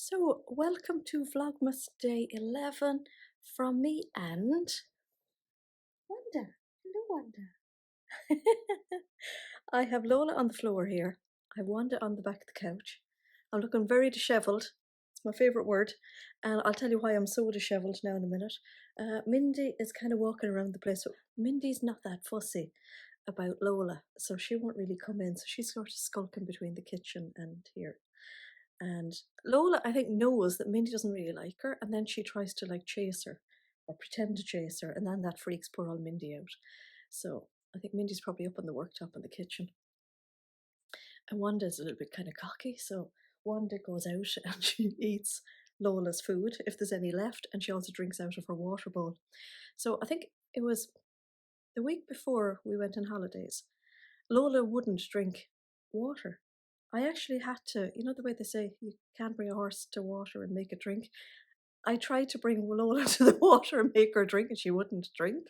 So, welcome to Vlogmas Day 11 from me and Wanda. Hello, Wanda. I have Lola on the floor here. I have Wanda on the back of the couch. I'm looking very dishevelled. It's my favourite word. And I'll tell you why I'm so dishevelled now in a minute. Mindy is kind of walking around the place. Mindy's not that fussy about Lola, so she won't really come in. So she's sort of skulking between the kitchen and here. And Lola, I think, knows that Mindy doesn't really like her, and then she tries to like chase her or pretend to chase her, and then that freaks poor old Mindy out. So I think Mindy's probably up on the worktop in the kitchen. And Wanda's a little bit kind of cocky, so Wanda goes out and she eats Lola's food if there's any left, and she also drinks out of her water bowl. So I think it was the week before we went on holidays, Lola wouldn't drink water. I actually had to, you know, the way they say you can't bring a horse to water and make it drink. I tried to bring Lola to the water and make her drink, and she wouldn't drink.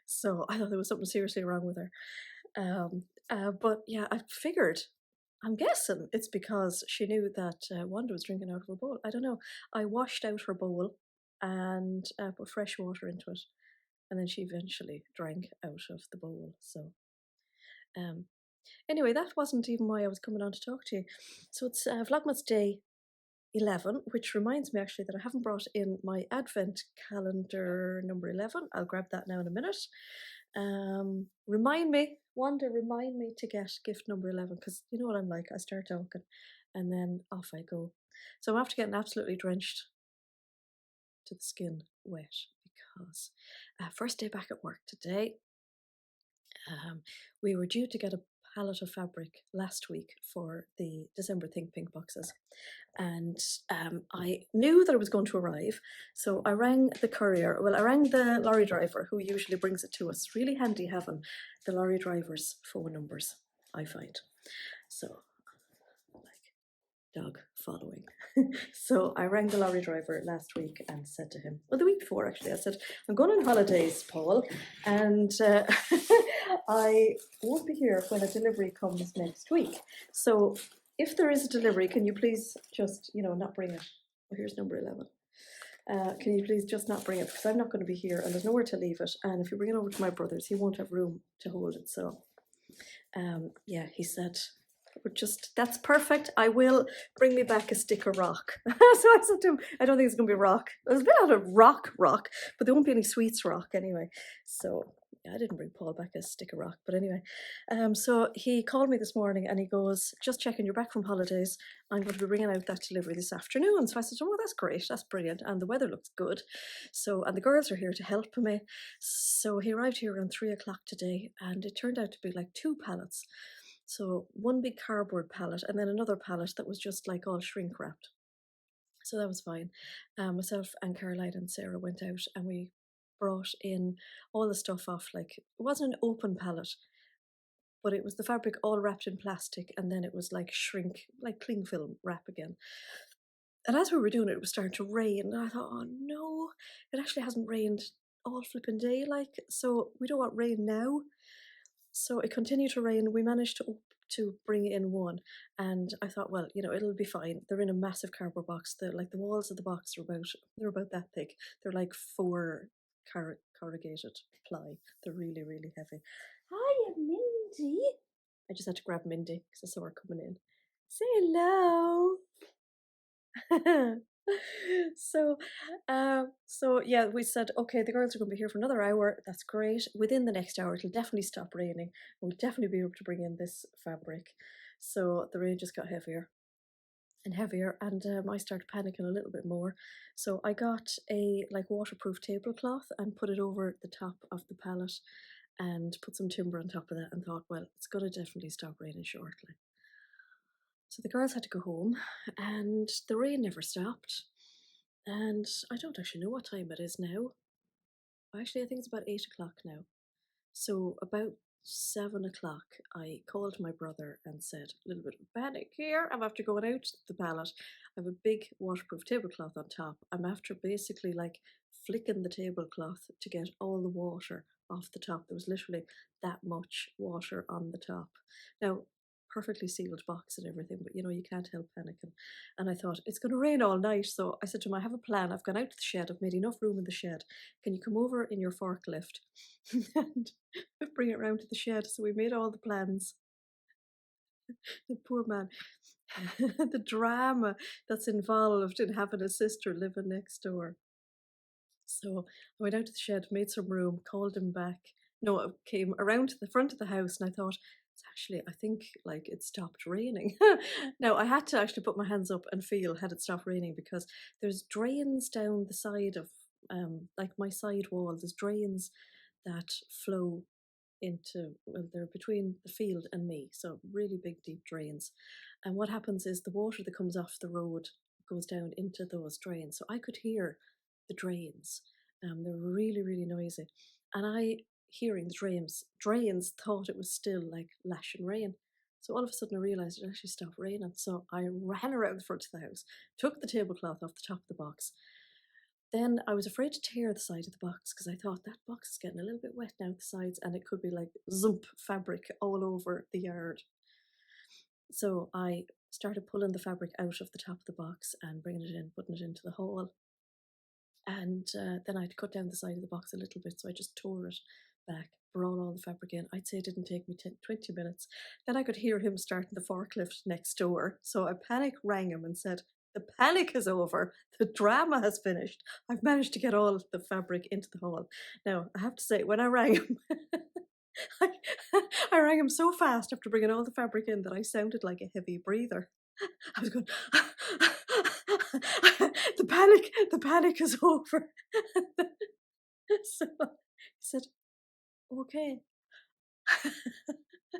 So I thought there was something seriously wrong with her. But yeah, I figured, I'm guessing it's because she knew that Wanda was drinking out of her bowl. I don't know. I washed out her bowl and put fresh water into it. And then she eventually drank out of the bowl. So um, anyway, that wasn't even why I was coming on to talk to you. So it's Vlogmas Day 11, which reminds me actually that I haven't brought in my advent calendar number 11. I'll grab that now in a minute. Remind me, Wanda, remind me to get gift number 11, because you know what I'm like. I start talking and then off I go. So I'm after getting absolutely drenched to the skin wet because first day back at work today. We were due to get a pallet of fabric last week for the December Think Pink boxes, and I knew that it was going to arrive, so I rang the courier. Well, I rang the lorry driver who usually brings it to us. Really handy having the lorry driver's phone numbers, I find. So, like, dog following. So I rang the lorry driver last week and said to him, well, the week before actually, I said, I'm going on holidays, Paul, and I won't be here when a delivery comes next week. So if there is a delivery, can you please just, not bring it? Well, here's number 11. Can you please just not bring it? Because I'm not going to be here and there's nowhere to leave it. And if you bring it over to my brother's, he won't have room to hold it. So, yeah, he said, that's perfect. I will bring me back a stick of rock. So I said to him, I don't think it's going to be rock. It was a bit out of rock, but there won't be any sweets rock anyway. So yeah, I didn't bring Paul back a stick of rock, but anyway. So he called me this morning and he goes, just checking, you're back from holidays. I'm going to be bringing out that delivery this afternoon. So I said, oh, that's great. That's brilliant. And the weather looks good. So, and the girls are here to help me. So he arrived here around 3 o'clock today, and it turned out to be like 2 pallets. So one big cardboard pallet and then another pallet that was just like all shrink wrapped. So that was fine. Myself and Caroline and Sarah went out and we brought in all the stuff off. Like, it wasn't an open pallet, but it was the fabric all wrapped in plastic, and then it was like shrink, like cling film wrap again. And as we were doing it, it was starting to rain. And I thought, oh no, it actually hasn't rained all flipping day. Like, so we don't want rain now. So it continued to rain. We managed to bring in one, and I thought, well, it'll be fine. They're in a massive cardboard box. The walls of the box are about that thick. They're like 4 corrugated ply. They're really, really heavy. Hiya, Mindy. I just had to grab Mindy because I saw her coming in. Say hello. So, so yeah, we said, okay, the girls are going to be here for another hour. That's great. Within the next hour, it'll definitely stop raining. We'll definitely be able to bring in this fabric. So the rain just got heavier and heavier, and I started panicking a little bit more. So I got a like waterproof tablecloth and put it over the top of the pallet and put some timber on top of that, and thought, well, it's going to definitely stop raining shortly. So the girls had to go home, and the rain never stopped. And I don't actually know what time it is now. Actually, I think it's about 8 o'clock now. So about 7 o'clock, I called my brother and said, a little bit of panic here. I'm after going out the pallet. I have a big waterproof tablecloth on top. I'm after basically like flicking the tablecloth to get all the water off the top. There was literally that much water on the top. Now, perfectly sealed box and everything, but you know, you can't help panicking. And I thought, it's going to rain all night. So I said to him, I have a plan. I've gone out to the shed. I've made enough room in the shed. Can you come over in your forklift and bring it round to the shed? So we made all the plans. The poor man, the drama that's involved in having a sister living next door. So I went out to the shed, made some room, called him back. No, I came around to the front of the house and I thought, it's actually, I think like it stopped raining. Now I had to actually put my hands up and feel had it stopped raining because there's drains down the side of like my side wall, there's drains that flow into, well, they're between the field and me, so really big deep drains. And what happens is the water that comes off the road goes down into those drains, so I could hear the drains. They're really really noisy, and I, hearing the drains, thought it was still like lashing rain. So all of a sudden I realized it actually stopped raining, so I ran around the front of the house, took the tablecloth off the top of the box. Then I was afraid to tear the side of the box because I thought that box is getting a little bit wet now at the sides and it could be like zump fabric all over the yard. So I started pulling the fabric out of the top of the box and bringing it in, putting it into the hole. And then I'd cut down the side of the box a little bit, so I just tore it back, brought all the fabric in. I'd say it didn't take me 20 minutes. Then I could hear him starting the forklift next door. So I panic rang him and said, the panic is over. The drama has finished. I've managed to get all the fabric into the hole. Now, I have to say, when I rang him, I, I rang him so fast after bringing all the fabric in that I sounded like a heavy breather. I was going, the panic is over. So he said, okay.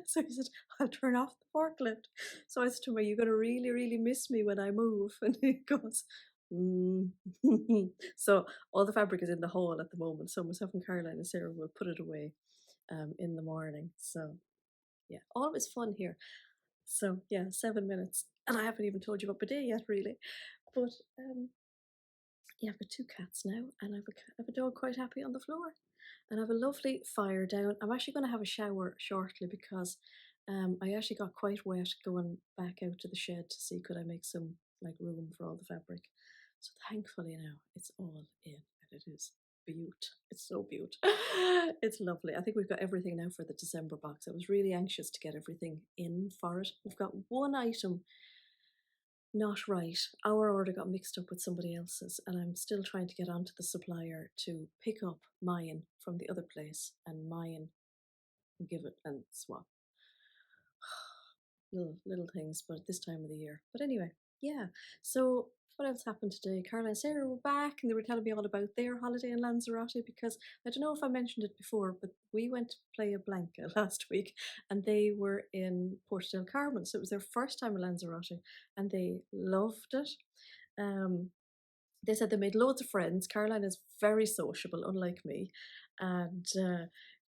So he said, I'll turn off the forklift. So I said to him, are you going to really, really miss me when I move? And he goes, mm. So all the fabric is in the hole at the moment. So myself and Caroline and Sarah will put it away in the morning. So yeah, always fun here. So yeah, 7 minutes. And I haven't even told you about my day yet, really. But yeah, I've got two cats now, and I have a dog quite happy on the floor. And I have a lovely fire down. I'm actually going to have a shower shortly because I actually got quite wet going back out to the shed to see could I make some like room for all the fabric. So thankfully now it's all in and it is beaut. It's so beaut. It's lovely. I think we've got everything now for the December box. I was really anxious to get everything in for it. We've got one item not right. Our order got mixed up with somebody else's, and I'm still trying to get onto the supplier to pick up mine from the other place and mine and give it and swap. Little things, but at this time of the year. But anyway, yeah. So what else happened today? Carla and Sarah were back and they were telling me all about their holiday in Lanzarote because I don't know if I mentioned it before, but we went to Playa Blanca last week and they were in Porto del Carmen. So it was their first time in Lanzarote and they loved it. They said they made loads of friends. Caroline is very sociable, unlike me, and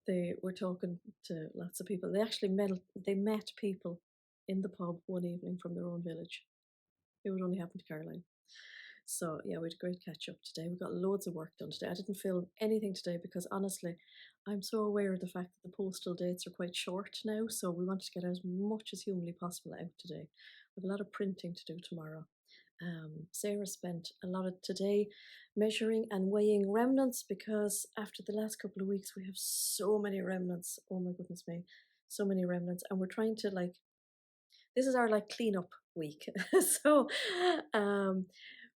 they were talking to lots of people. They met people in the pub one evening from their own village. It would only happen to Caroline. So yeah, we had a great catch up today. We got loads of work done today. I didn't film anything today because honestly, I'm so aware of the fact that the postal dates are quite short now. So we wanted to get as much as humanly possible out today. We have a lot of printing to do tomorrow. Sarah spent a lot of today measuring and weighing remnants because after the last couple of weeks we have so many remnants. Oh my goodness me, so many remnants, and we're trying to like, this is our like cleanup week. So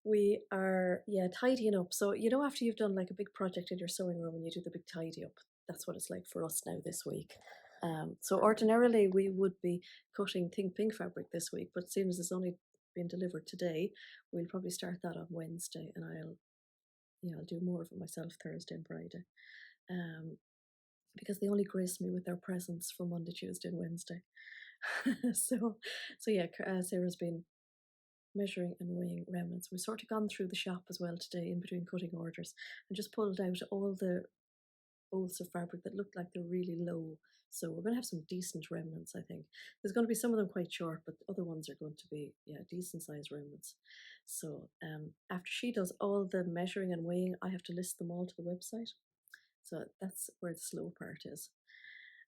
we are, yeah, tidying up. So you know, after you've done like a big project in your sewing room and you do the big tidy up, that's what it's like for us now this week. So ordinarily we would be cutting Think Pink fabric this week, but seeing as it's only been delivered today, we'll probably start that on Wednesday, and I'll do more of it myself Thursday and Friday, because they only grace me with their presence for Monday, Tuesday, and Wednesday. so yeah, Sarah's been measuring and weighing remnants. We've sort of gone through the shop as well today in between cutting orders and just pulled out all the bolts of fabric that looked like they're really low. So we're going to have some decent remnants, I think. There's going to be some of them quite short, but other ones are going to be, yeah, decent sized remnants. So after she does all the measuring and weighing, I have to list them all to the website. So that's where the slow part is.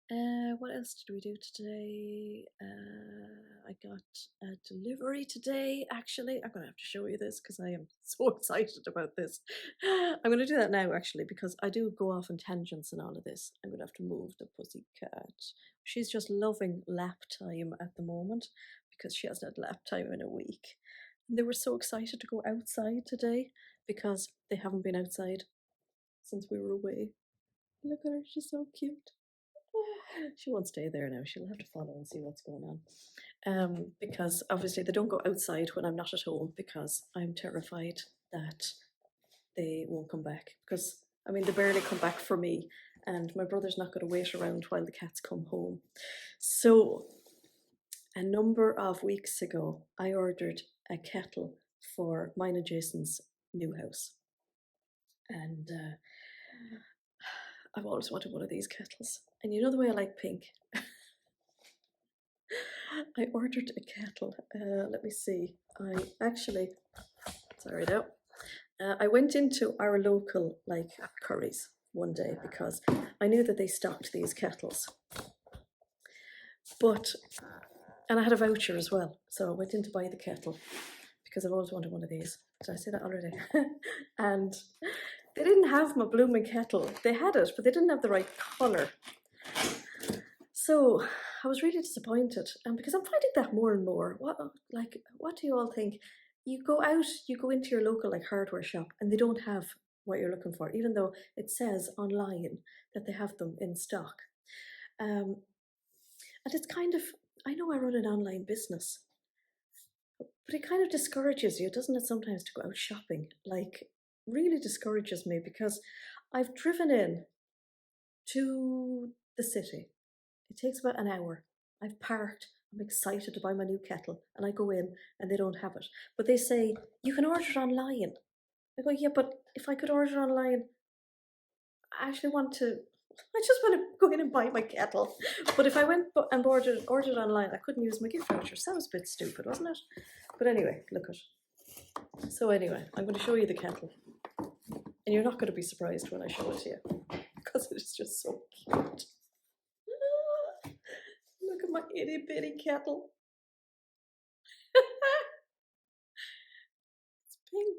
What else did we do today? I got a delivery today, actually. I'm going to have to show you this because I am so excited about this. I'm going to do that now, actually, because I do go off on tangents and all of this. I'm going to have to move the pussycat. She's just loving lap time at the moment because she hasn't had lap time in a week. And they were so excited to go outside today because they haven't been outside since we were away. Look at her, she's so cute. She won't stay there now. She'll have to follow and see what's going on. Because obviously they don't go outside when I'm not at home because I'm terrified that they won't come back. Because, I mean, they barely come back for me and my brother's not going to wait around while the cats come home. So, a number of weeks ago, I ordered a kettle for mine and Jason's new house. And I've always wanted one of these kettles. And you know the way I like pink? I ordered a kettle. Let me see. Sorry now. I went into our local Curry's one day because I knew that they stocked these kettles. And I had a voucher as well. So I went in to buy the kettle because I've always wanted one of these. Did I say that already? And they didn't have my blooming kettle. They had it, but they didn't have the right colour. So I was really disappointed, and because I'm finding that more and more. What do you all think? You go into your local hardware shop, and they don't have what you're looking for, even though it says online that they have them in stock. And it's kind of, I know I run an online business, but it kind of discourages you, doesn't it, sometimes to go out shopping? Really discourages me because I've driven in to the city. It takes about an hour. I've parked. I'm excited to buy my new kettle. And I go in and they don't have it. But they say, you can order it online. I go, yeah, but if I could order it online, I just want to go in and buy my kettle. But if I went and ordered online, I couldn't use my gift voucher. So that was a bit stupid, wasn't it? But anyway, look at it. So anyway, I'm going to show you the kettle. And you're not going to be surprised when I show it to you. Because it's just so cute. Look at my itty bitty kettle. It's pink.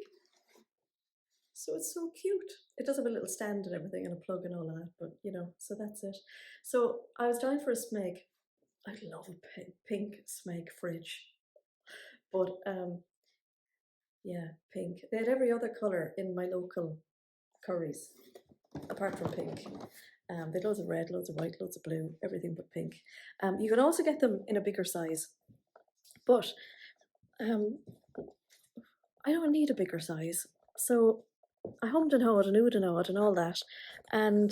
So it's so cute. It does have a little stand and everything and a plug and all of that, but so that's it. So I was dying for a Smeg. I love a pink Smeg fridge. But yeah, pink. They had every other colour in my local Curry's, apart from pink. They had loads of red, loads of white, loads of blue, everything but pink. You can also get them in a bigger size, but I don't need a bigger size. So I hummed and hawed and oohed and awed and all that, and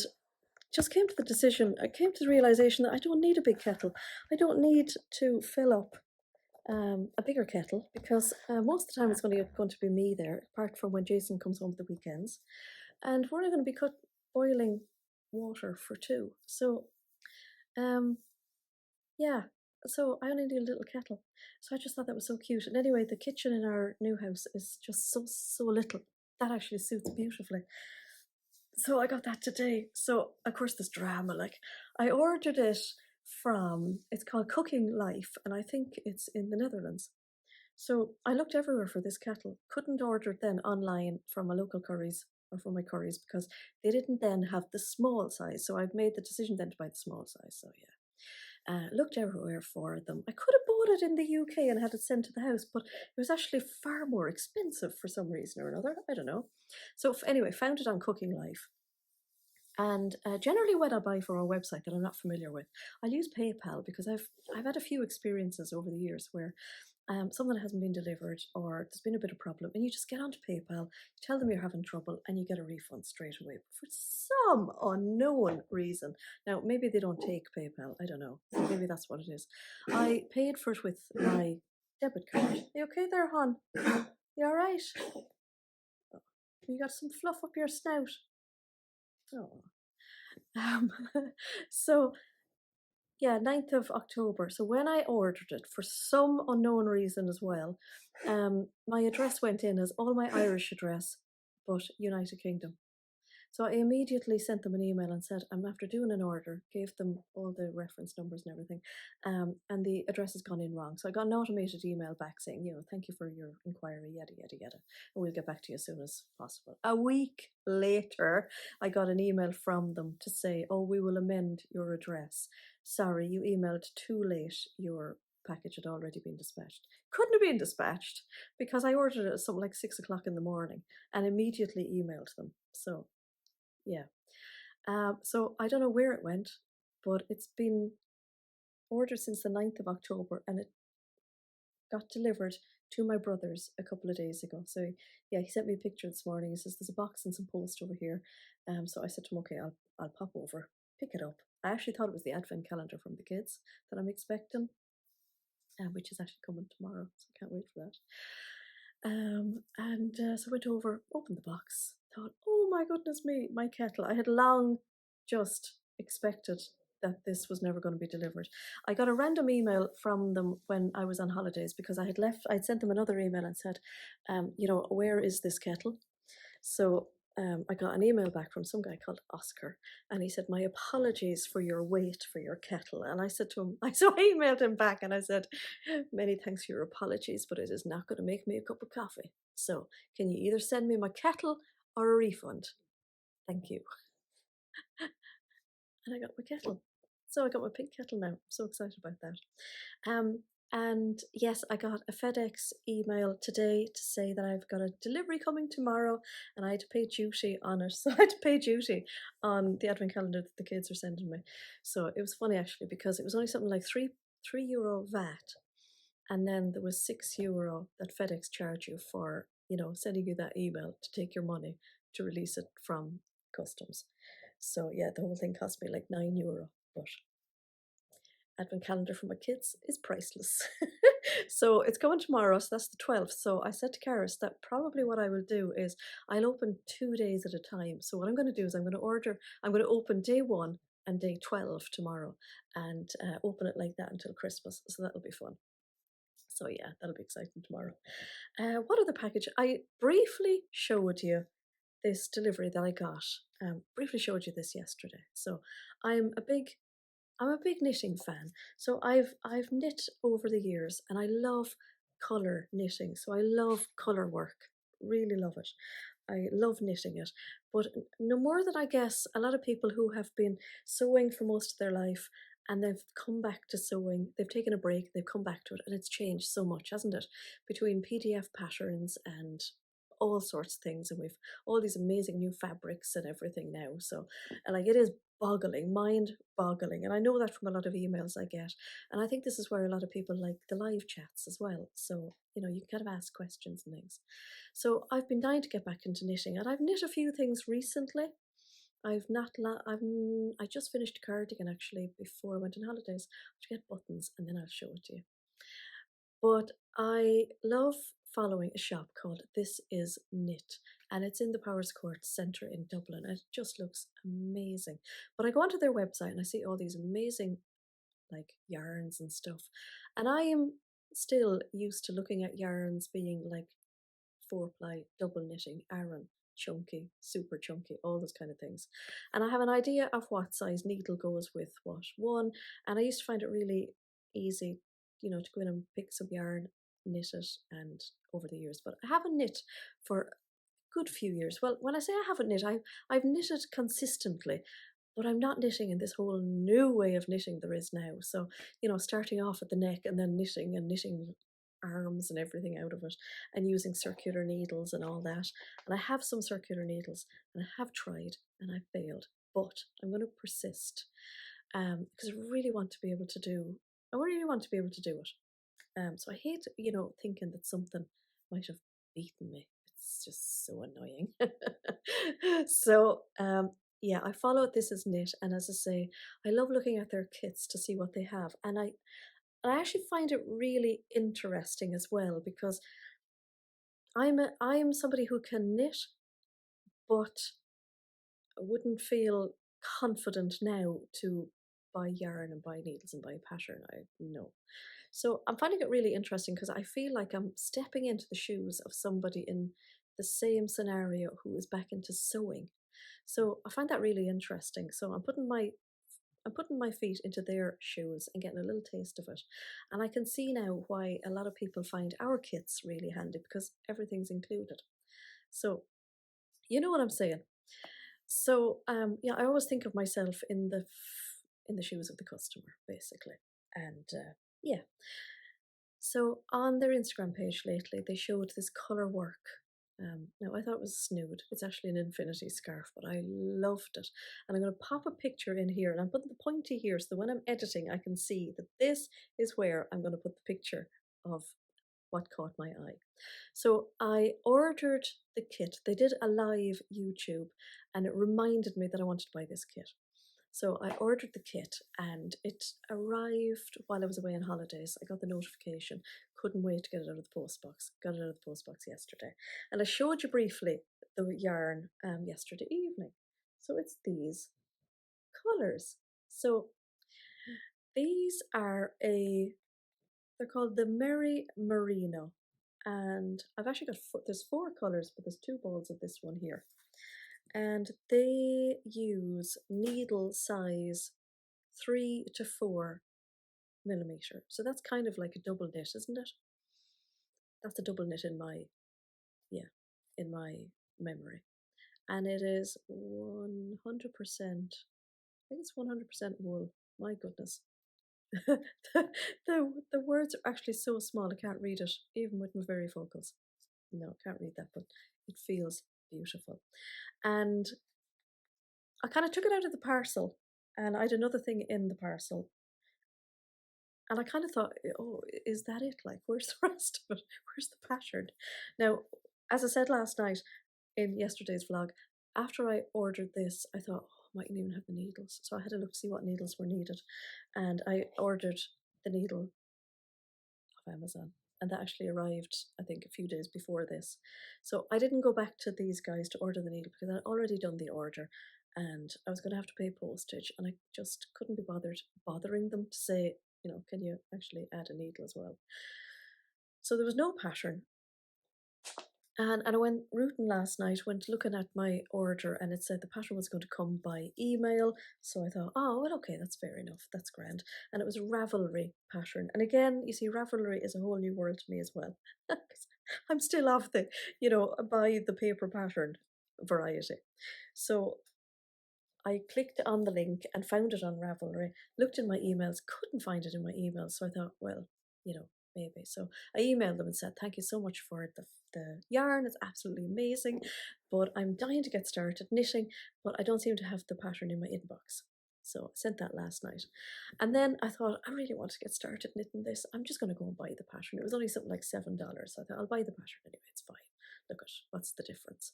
just came to the realization that I don't need a big kettle. I don't need to fill up a bigger kettle because most of the time it's going to be me there, apart from when Jason comes home for the weekends. And we're only going to be boiling water for two. So, yeah, so I only need a little kettle. So I just thought that was so cute. And anyway, the kitchen in our new house is just so little. That actually suits beautifully. So I got that today. So of course there's drama. I ordered it from, it's called Cooking Life, and I think it's in the Netherlands. So I looked everywhere for this kettle. Couldn't order it then online from a local Curry's or from my Curry's because they didn't then have the small size. So I've made the decision then to buy the small size. So yeah. Looked everywhere for them. I could have bought it in the UK and had it sent to the house, but it was actually far more expensive for some reason or another. I don't know. So anyway, found it on Cooking Life. And generally when I buy from a website that I'm not familiar with, I'll use PayPal because I've had a few experiences over the years where something hasn't been delivered or there's been a bit of problem, and you just get onto PayPal, you tell them you're having trouble, and you get a refund straight away for some unknown reason. Now, maybe they don't take PayPal, I don't know. Maybe that's what it is. I paid for it with my debit card. You okay there, hon? You all right? You got some fluff up your snout? Oh. So yeah, 9th of October. So when I ordered it, for some unknown reason as well, my address went in as all my Irish address, but United Kingdom. So I immediately sent them an email and said, I'm after doing an order, gave them all the reference numbers and everything, and the address has gone in wrong. So I got an automated email back saying, thank you for your inquiry, yada, yada, yada. And we'll get back to you as soon as possible. A week later, I got an email from them to say, oh, we will amend your address. Sorry, you emailed too late. Your package had already been dispatched. Couldn't have been dispatched because I ordered it at something like 6 o'clock in the morning and immediately emailed them. So yeah. So I don't know where it went, but it's been ordered since the 9th of October and it got delivered to my brother's a couple of days ago. So yeah, he sent me a picture this morning. He says there's a box and some post over here. So I said to him, okay, I'll pop over, pick it up. I actually thought it was the advent calendar from the kids that I'm expecting, which is actually coming tomorrow. So I can't wait for that. So I went over, opened the box, thought, oh my goodness me, my kettle. I had long just expected that this was never going to be delivered. I got a random email from them when I was on holidays because I'd sent them another email and said, where is this kettle? So I got an email back from some guy called Oscar, and he said, my apologies for your wait for your kettle. And I said to him, I emailed him back and I said, many thanks for your apologies, but it is not going to make me a cup of coffee. So can you either send me my kettle or a refund? Thank you. And I got my kettle. So I got my pink kettle now. I'm so excited about that. And yes, I got a FedEx email today to say that I've got a delivery coming tomorrow and I had to pay duty on it. So I had to pay duty on the advent calendar that the kids are sending me. So it was funny actually because it was only something like €3 VAT. And then there was €6 that FedEx charge you for, sending you that email to take your money to release it from customs. So yeah, the whole thing cost me like €9, but advent calendar for my kids is priceless. So it's coming tomorrow, so that's the 12th. So I said to Karis that probably what I will do is I'll open 2 days at a time. So what I'm going to do is I'm going to open day 1 and day 12 tomorrow and open it like that until Christmas. So that'll be fun. So yeah, that'll be exciting tomorrow. What other package? I briefly showed you this delivery that I got. Briefly showed you this yesterday. So I'm a big knitting fan. So I've knit over the years and I love colour knitting. So I love colour work. Really love it. I love knitting it. But no more than I guess a lot of people who have been sewing for most of their life and they've come back to sewing, they've taken a break, they've come back to it, and it's changed so much, hasn't it? Between PDF patterns and all sorts of things, and we've all these amazing new fabrics and everything now. So, and like it is boggling, mind boggling. And I know that from a lot of emails I get. And I think this is where a lot of people like the live chats as well. So, you can kind of ask questions and things. So I've been dying to get back into knitting, and I've knit a few things recently. I just finished a cardigan actually before I went on holidays to get buttons, and then I'll show it to you. But I love following a shop called This Is Knit, and it's in the Powers Court Centre in Dublin. It just looks amazing. But I go onto their website and I see all these amazing like yarns and stuff, and I am still used to looking at yarns being like 4-ply, double knitting, Aran, chunky, super chunky, all those kind of things. And I have an idea of what size needle goes with what one. And I used to find it really easy, to go in and pick some yarn, knit it, and over the years. But I haven't knit for a good few years. Well, when I say I haven't knit, I've knitted consistently. But I'm not knitting in this whole new way of knitting there is now. So, starting off at the neck and then knitting arms and everything out of it and using circular needles and all that. And I have some circular needles and I have tried and I failed, but I'm going to persist because I really want to be able to do it. So I hate, thinking that something might have beaten me. It's just so annoying. So, yeah, I follow This Is Knit, and as I say, I love looking at their kits to see what they have, and I actually find it really interesting as well because I'm somebody who can knit, but I wouldn't feel confident now to buy yarn and buy needles and buy a pattern. I know. So I'm finding it really interesting because I feel like I'm stepping into the shoes of somebody in the same scenario who is back into sewing. So I find that really interesting. So I'm putting my feet into their shoes and getting a little taste of it. And I can see now why a lot of people find our kits really handy because everything's included. So you know what I'm saying. So yeah, I always think of myself in the shoes of the customer, basically. And yeah, so on their Instagram page lately, they showed this color work. Now I thought it was a snood. It's actually an infinity scarf, but I loved it. And I'm going to pop a picture in here, and I'm putting the pointy here so that when I'm editing, I can see that this is where I'm going to put the picture of what caught my eye. So I ordered the kit. They did a live YouTube, and it reminded me that I wanted to buy this kit. So I ordered the kit and it arrived while I was away on holidays. I got the notification, couldn't wait to get it out of the post box. Got it out of the post box yesterday. And I showed you briefly the yarn yesterday evening. So it's these colours. So these are they're called the Merry Merino. And I've actually got, there's 4 colours, but there's 2 balls of this one here. And they use needle size 3 to 4 millimeter. So that's kind of like a double knit, isn't it? That's a double knit in my, yeah, in my memory. And it is 100%, I think it's 100% wool. My goodness. the words are actually so small I can't read it, even with my varifocals. No, I can't read that, but it feels beautiful. And I kind of took it out of the parcel and I had another thing in the parcel. And I kind of thought, oh, is that it? Like, where's the rest of it? Where's the pattern? Now, as I said last night in yesterday's vlog, after I ordered this, I thought, oh, I mightn't even have the needles. So I had a look to see what needles were needed. And I ordered the needle off Amazon. And that actually arrived, I think, a few days before this. So I didn't go back to these guys to order the needle because I'd already done the order and I was going to have to pay postage and I just couldn't be bothering them to say, you know, can you actually add a needle as well? So there was no pattern. And I went rooting last night, went looking at my order and it said the pattern was going to come by email. So I thought, oh, well, okay, that's fair enough. That's grand. And it was Ravelry pattern. And again, you see, Ravelry is a whole new world to me as well. I'm still off the, you know, buy the paper pattern variety. So I clicked on the link and found it on Ravelry, looked in my emails, couldn't find it in my emails. So I thought, well, you know, maybe. So I emailed them and said, thank you so much for the yarn. It's absolutely amazing, but I'm dying to get started knitting, but I don't seem to have the pattern in my inbox. So I sent that last night. And then I thought, I really want to get started knitting this. I'm just going to go and buy the pattern. It was only something like $7. So I thought, I'll buy the pattern anyway. It's fine. Look at what's the difference.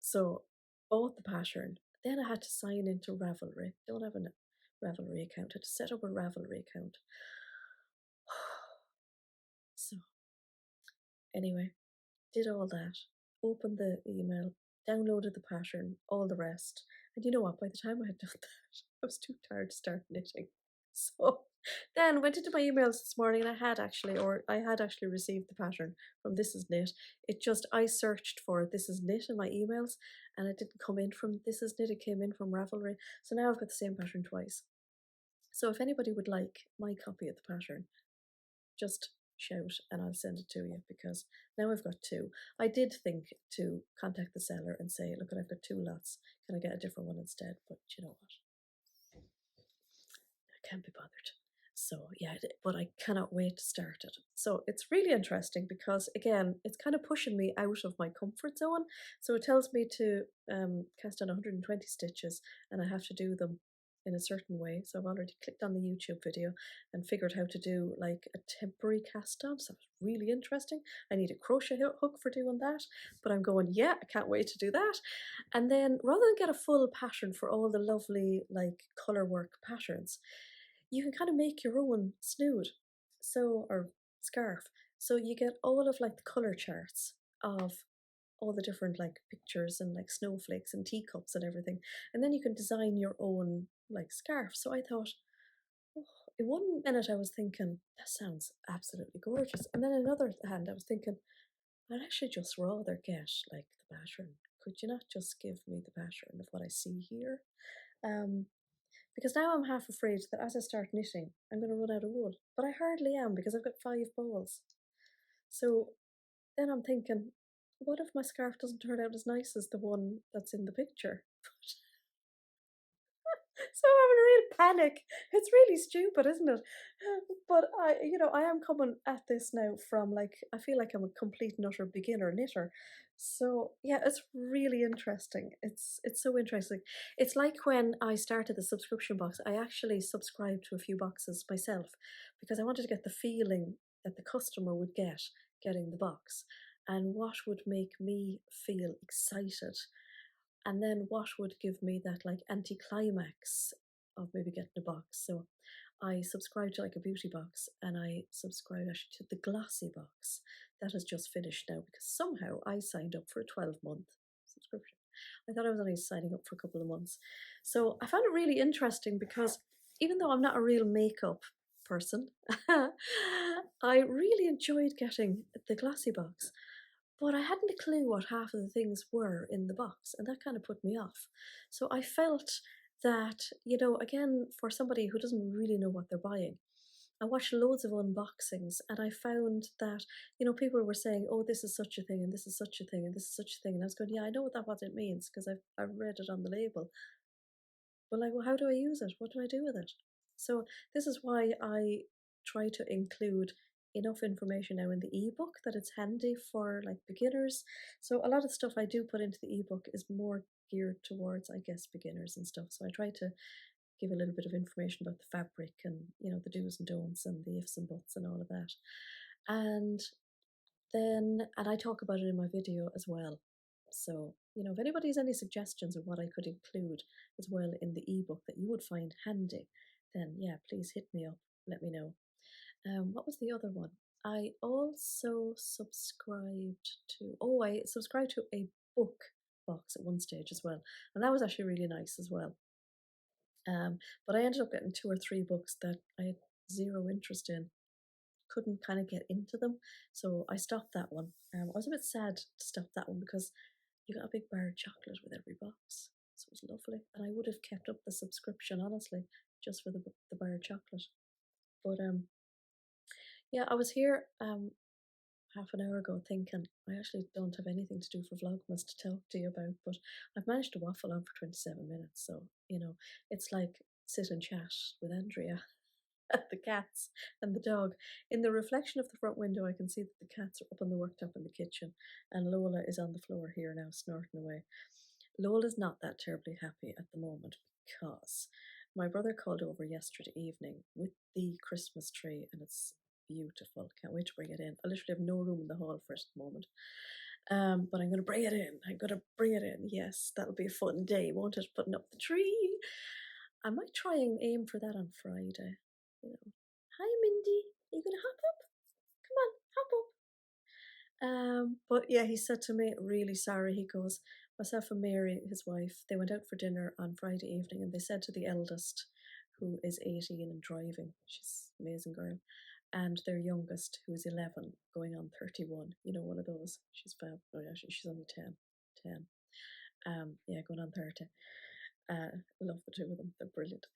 So bought the pattern. Then I had to sign into Ravelry. Don't have a Ravelry account. I had to set up a Ravelry account. So anyway, did all that, opened the email, downloaded the pattern, all the rest. And you know what? By the time I had done that, I was too tired to start knitting. So then went into my emails this morning and I had actually received the pattern from This Is Knit. It just, I searched for This Is Knit in my emails and it didn't come in from This Is Knit, it came in from Ravelry. So now I've got the same pattern twice. So if anybody would like my copy of the pattern, just shout and I'll send it to you because now I've got 2. I did think to contact the seller and say, look, I've got 2 lots. Can I get a different one instead? But you know what? I can't be bothered. So yeah, but I cannot wait to start it. So it's really interesting because again, it's kind of pushing me out of my comfort zone. So it tells me to cast on 120 stitches and I have to do them in a certain way. So I've already clicked on the YouTube video and figured how to do like a temporary cast on. So it's really interesting. I need a crochet hook for doing that, but I'm going, yeah, I can't wait to do that. And then rather than get a full pattern for all the lovely like color work patterns, you can kind of make your own snood, so, or scarf. So you get all of like the color charts of all the different like pictures and like snowflakes and teacups and everything. And then you can design your own like scarf. So I thought, oh, in one minute I was thinking, that sounds absolutely gorgeous. And then in another hand I was thinking, I'd actually just rather get like the pattern could you not just give me the pattern of what I see here? Because now I'm half afraid that as I start knitting, I'm going to run out of wool. But I hardly am because I've got 5 balls. So then I'm thinking, what if my scarf doesn't turn out as nice as the one that's in the picture? So I'm in a real panic. It's really stupid, isn't it? But I am coming at this now from like, I feel like I'm a complete and utter beginner knitter. So yeah, it's really interesting. It's so interesting. It's like when I started the subscription box, I actually subscribed to a few boxes myself because I wanted to get the feeling that the customer would get getting the box and what would make me feel excited and then what would give me that like anticlimax of maybe getting a box. So I subscribed to like a beauty box and I subscribed actually to the glossy box that has just finished now because somehow I signed up for a 12-month subscription. I thought I was only signing up for a couple of months. So I found it really interesting because even though I'm not a real makeup person, I really enjoyed getting the glossy box. But I hadn't a clue what half of the things were in the box, and that kind of put me off. So I felt that, again, for somebody who doesn't really know what they're buying, I watched loads of unboxings and I found that, people were saying, oh, this is such a thing, and this is such a thing, and this is such a thing. And I was going, yeah, I know what it means because I've read it on the label. But like, well, how do I use it? What do I do with it? So this is why I try to include enough information now in the ebook that it's handy for like beginners. So a lot of stuff I do put into the ebook is more geared towards, I guess, beginners and stuff. So I try to give a little bit of information about the fabric and the do's and don'ts and the ifs and buts and all of that. And I talk about it in my video as well. So, if anybody has any suggestions of what I could include as well in the ebook that you would find handy, then yeah, please hit me up, let me know. What was the other one? I also I subscribed to a book box at one stage as well. And that was actually really nice as well. But I ended up getting 2 or 3 books that I had zero interest in, couldn't kind of get into them. So I stopped that one. I was a bit sad to stop that one because you got a big bar of chocolate with every box. So it was lovely. And I would have kept up the subscription, honestly, just for the bar of chocolate. But yeah, I was here half an hour ago thinking I actually don't have anything to do for Vlogmas to talk to you about, but I've managed to waffle on for 27 minutes. So, it's like sit and chat with Andrea. The cats and the dog. In the reflection of the front window, I can see that the cats are up on the worktop in the kitchen, and Lola is on the floor here now, snorting away. Lola's not that terribly happy at the moment because my brother called over yesterday evening with the Christmas tree, and it's beautiful. Can't wait to bring it in. I literally have no room in the hall for it at the moment. But I'm going to bring it in. I'm going to bring it in. Yes, that'll be a fun day, won't it? Putting up the tree. I might try and aim for that on Friday. Hi Mindy, are you gonna hop up? Come on, hop up. But yeah, he said to me, really sorry. He goes, myself and Mary, his wife, they went out for dinner on Friday evening, and they said to the eldest, who is 18 and driving, she's an amazing girl, and their youngest, who is 11, going on 31. One of those. She's fab. Oh yeah, she's only 10. 10. Yeah, going on 30. Love the two of them. They're brilliant.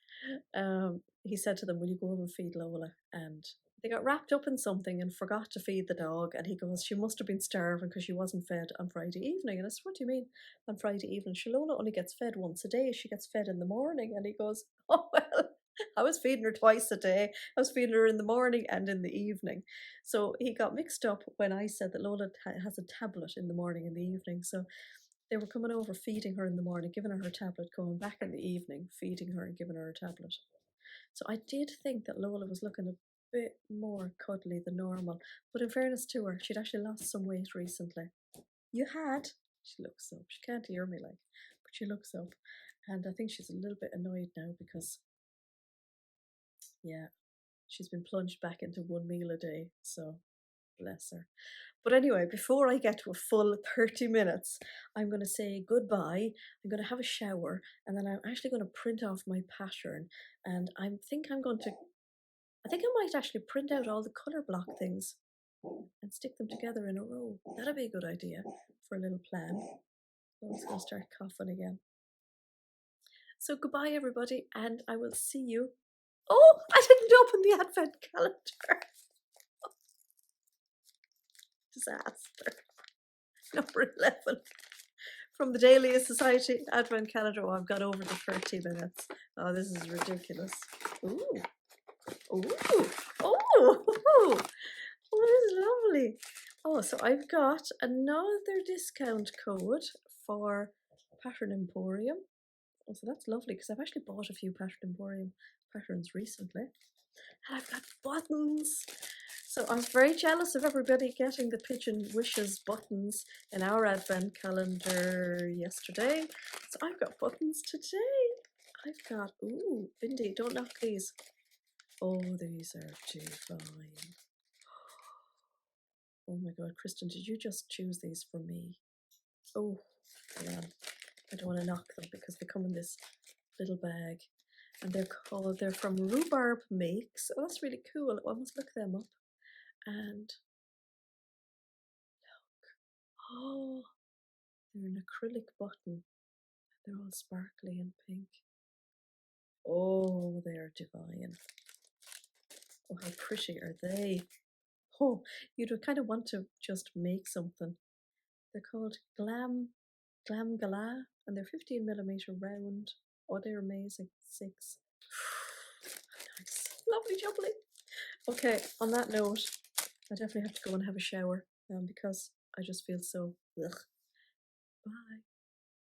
He said to them, will you go over and feed Lola? And they got wrapped up in something and forgot to feed the dog. And he goes, she must have been starving because she wasn't fed on Friday evening. And I said, what do you mean on Friday evening? Lola only gets fed once a day. She gets fed in the morning. And he goes, oh, well, I was feeding her twice a day. I was feeding her in the morning and in the evening. So he got mixed up when I said that Lola has a tablet in the morning and the evening. So they were coming over, feeding her in the morning, giving her tablet, going back in the evening, feeding her and giving her a tablet. So I did think that Lola was looking a bit more cuddly than normal. But in fairness to her, she'd actually lost some weight recently. You had? She looks up. She can't hear me but she looks up. And I think she's a little bit annoyed now because, yeah, she's been plunged back into one meal a day. So bless her. But anyway, before I get to a full 30 minutes, I'm going to say goodbye. I'm going to have a shower, and then I'm actually going to print off my pattern. And I think I might actually print out all the colour block things and stick them together in a row. That'd be a good idea for a little plan. I was going to start coughing again. So goodbye, everybody, and I will see you. Oh, I didn't open the advent calendar. Disaster. Number 11 from the Daily Society Advent Calendar. Oh, I've got over the 30 minutes. Oh, this is ridiculous. Ooh, ooh, oh, oh, this is lovely. Oh, so I've got another discount code for Pattern Emporium. Oh, so that's lovely because I've actually bought a few Pattern Emporium patterns recently. And I've got buttons. So I'm very jealous of everybody getting the Pigeon Wishes buttons in our advent calendar yesterday. So I've got buttons today. I've got, ooh, Bindi, don't knock these. Oh, these are divine. Oh my God, Kristen, did you just choose these for me? Oh, hang on. I don't want to knock them because they come in this little bag. And they're from Rhubarb Makes. Oh, that's really cool. I must look them up. And oh, they're an acrylic button. They're all sparkly and pink. Oh, they're divine. Oh, how pretty are they? Oh, you'd kind of want to just make something. They're called Glam Gala, and they're 15mm round. Oh, they're amazing. 6. Nice. Lovely jubbly. Okay, on that note, I definitely have to go and have a shower because I just feel so ugh. Bye.